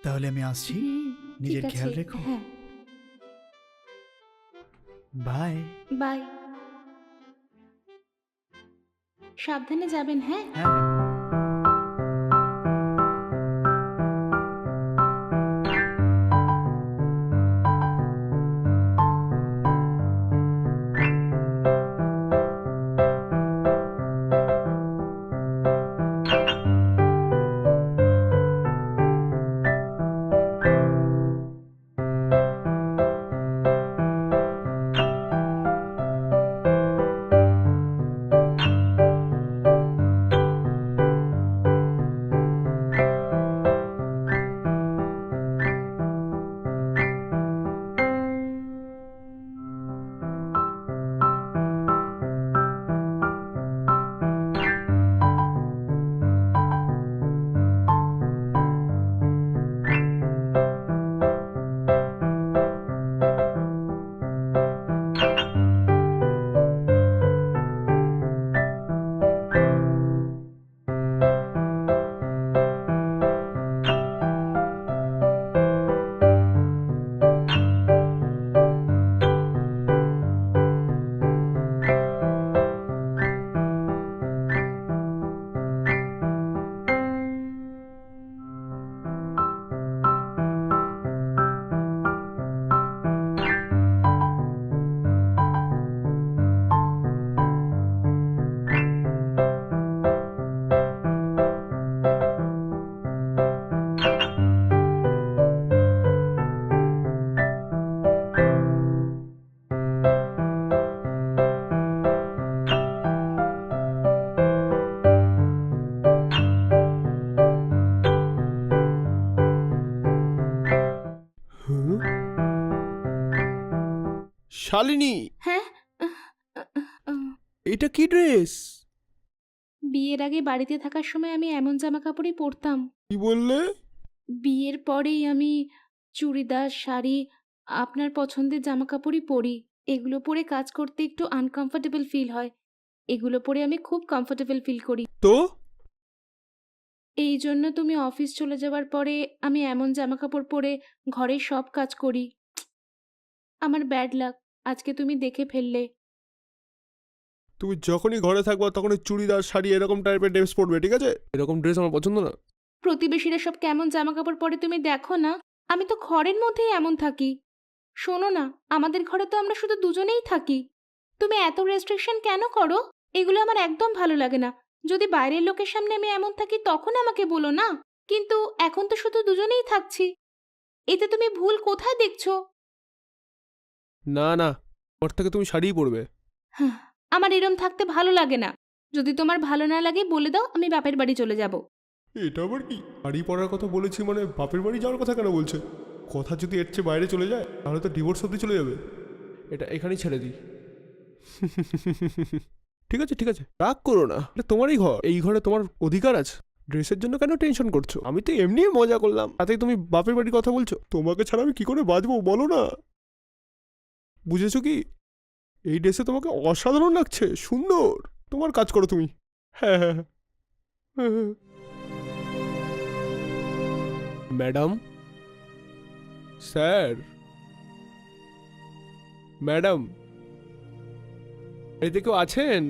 তাহলে আমি আসছি, নিজের ঠিক আছে, খেয়াল রেখো। হ্যাঁ, বাই। বাই। সাবধানে যাবেন, হ্যাঁ। হ্যাঁ। শালিনী, হ্যাঁ, এটা কি ড্রেস? বিয়ের আগে বাড়িতে থাকার সময় আমি এমন জামা কাপড়ই পরতাম। কি বললে? বিয়ের পরেই আমি চুড়িদার, শাড়ি, আপনার পছন্দের জামা কাপড়ই পরি। এগুলো পরে কাজ করতে একটু আনকমফোর্টেবল ফিল হয়। এগুলো পরে আমি খুব কমফোর্টেবল ফিল করি। তো এই জন্য তুমি অফিস চলে যাওয়ার পরে আমি এমন জামা কাপড় পরে ঘরের সব কাজ করি। আমার ব্যাড লাক, আজকে তুমি দেখে ফেললে। তুমি যখনই ঘরে থাকবা তখনই চুড়িদার, শাড়ি এরকম টাইপের ড্রেস পরবে, ঠিক আছে? এরকম ড্রেস আমার পছন্দ না। প্রতিবেশীরা সব কেমন জামা কাপড় পরে তুমি দেখো না। আমি তো ঘরের মধ্যেই এমন থাকি। শোনো না, আমাদের ঘরে তো আমরা শুধু দুজনেই থাকি। তুমি এত রেস্ট্রিকশন কেন করো? এগুলো আমার একদম ভালো লাগে না। যদি বাইরের লোকের সামনে আমি এমন থাকি তখন আমাকে বলো না, কিন্তু এখন তো শুধু দুজনেই থাকছি। এতে তুমি ভুল কোথায় দেখছো? না না, ওর থেকে তুমি শাড়িই পরবে। হাহ, আমার এরম থাকতে ভালো লাগে না। যদি তোমার ভালো না লাগে বলে দাও, আমি বাপের বাড়ি চলে যাব। এটা আবার কি? শাড়ি পরার কথা বলেছি মানে বাপের বাড়ি যাওয়ার কথা কেন বলছে? কথা যদি এর চেয়ে বাইরে চলে যায় তাহলে তো ডিভোর্স অবধি চলে যাবে। এটা এখানেই ছেড়ে দিই। ঠিক আছে ঠিক আছে, রাগ করো না, এটা তোমারই ঘর, এই ঘরে তোমার অধিকার আছে। ড্রেসের জন্য কেন টেনশন করছো? আমি তো এমনি মজা করলাম, তাতেই তুমি বাপের বাড়ির কথা বলছো। তোমাকে ছাড়া আমি কি করে বাঁচবো বলো না? বুঝেছো কি? এই ড্রেসে তোমাকে অসাধারণ লাগছে, সুন্দর। তোমার কাজ করো তুমি। হ্যাঁ হ্যাঁ হ্যাঁ হ্যাঁ। ম্যাডাম, স্যার, ম্যাডাম, এতে কেউ আছেন?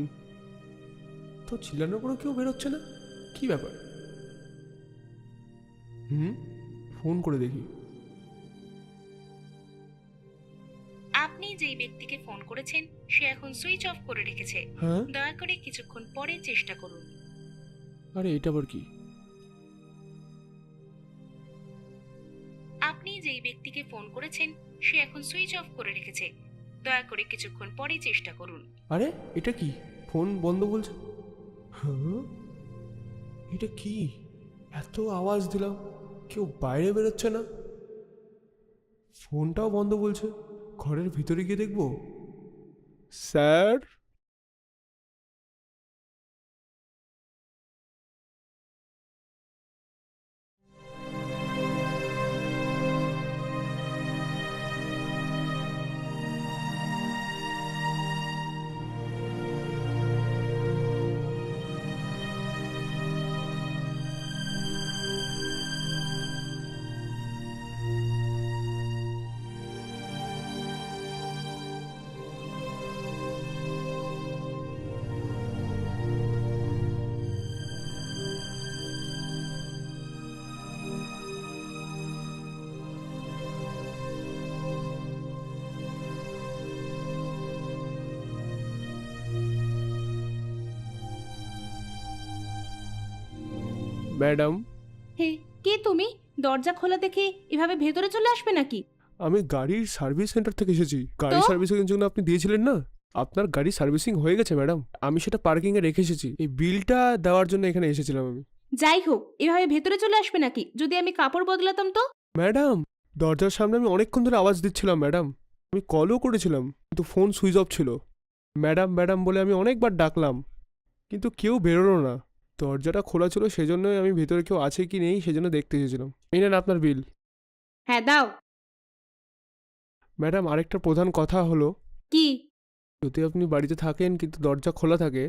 তো চিল্লানোর পরেও কেউ বেরোচ্ছে না, কি ব্যাপার? ফোন করে দেখি। আপনি যেই ব্যক্তিকে ফোন করেছেন সে এখন সুইচ অফ করে রেখেছে। হ্যাঁ, দয়া করে কিছুক্ষণ পরে চেষ্টা করুন। আরে এটা আবার কি? আপনি যেই ব্যক্তিকে ফোন করেছেন সে এখন সুইচ অফ করে রেখেছে। দয়া করে কিছুক্ষণ পরে চেষ্টা করুন। আরে এটা কি? ফোন বন্ধ বলছে। হ্যাঁ, এটা কি? এত আওয়াজ দিলাম, কেউ বাইরে বেরোচ্ছে না, ফোনটাও বন্ধ বলছে। ঘরের ভিতরে গিয়ে দেখবো। স্যার, ম্যাডাম, হে, কে তুমি? দরজা খোলা দেখে এভাবে ভেতরে চলে আসবে নাকি? আমি গাড়ির সার্ভিস সেন্টার থেকে এসেছি। গাড়ি তো? সার্ভিসিংয়ের জন্য আপনি দিয়েছিলেন না, আপনার গাড়ি সার্ভিসিং হয়ে গেছে ম্যাডাম। আমি সেটা পার্কিংয়ে রেখে এসেছি। এই বিলটা দেওয়ার জন্য এখানে এসেছিলাম আমি। যাই হোক, এভাবে ভেতরে চলে আসবে নাকি? যদি আমি কাপড় বদলাতাম তো? ম্যাডাম, দরজার সামনে আমি অনেকক্ষণ ধরে আওয়াজ দিচ্ছিলাম ম্যাডাম। আমি কলও করেছিলাম কিন্তু ফোন সুইচ অফ ছিল। ম্যাডাম ম্যাডাম বলে আমি অনেকবার ডাকলাম কিন্তু কেউ বেরোলো না। দরজাটা খোলা ছিল, সেজন্যই আমি ভেতরে কেউ আছে কি নেই সেজন্য দেখতে এসেছিলাম। এই নেন আপনার বিল। হ্যাঁ, দাও। ম্যাডাম, আরেকটা প্রধান কথা হলো, কি? যদি আপনি বাড়িতে থাকেন কিন্তু দরজা খোলা থাকে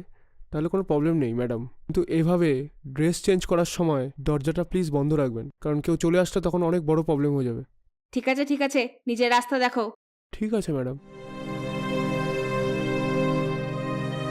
তাহলে কোনো প্রবলেম নেই ম্যাডাম, কিন্তু এভাবে ড্রেস চেঞ্জ করার সময় দরজাটা প্লিজ বন্ধ রাখবেন, কারণ কেউ চলে আসলে তখন অনেক বড় প্রবলেম হয়ে যাবে। ঠিক আছে, ঠিক আছে, নিজের রাস্তা দেখো। ঠিক আছে ম্যাডাম।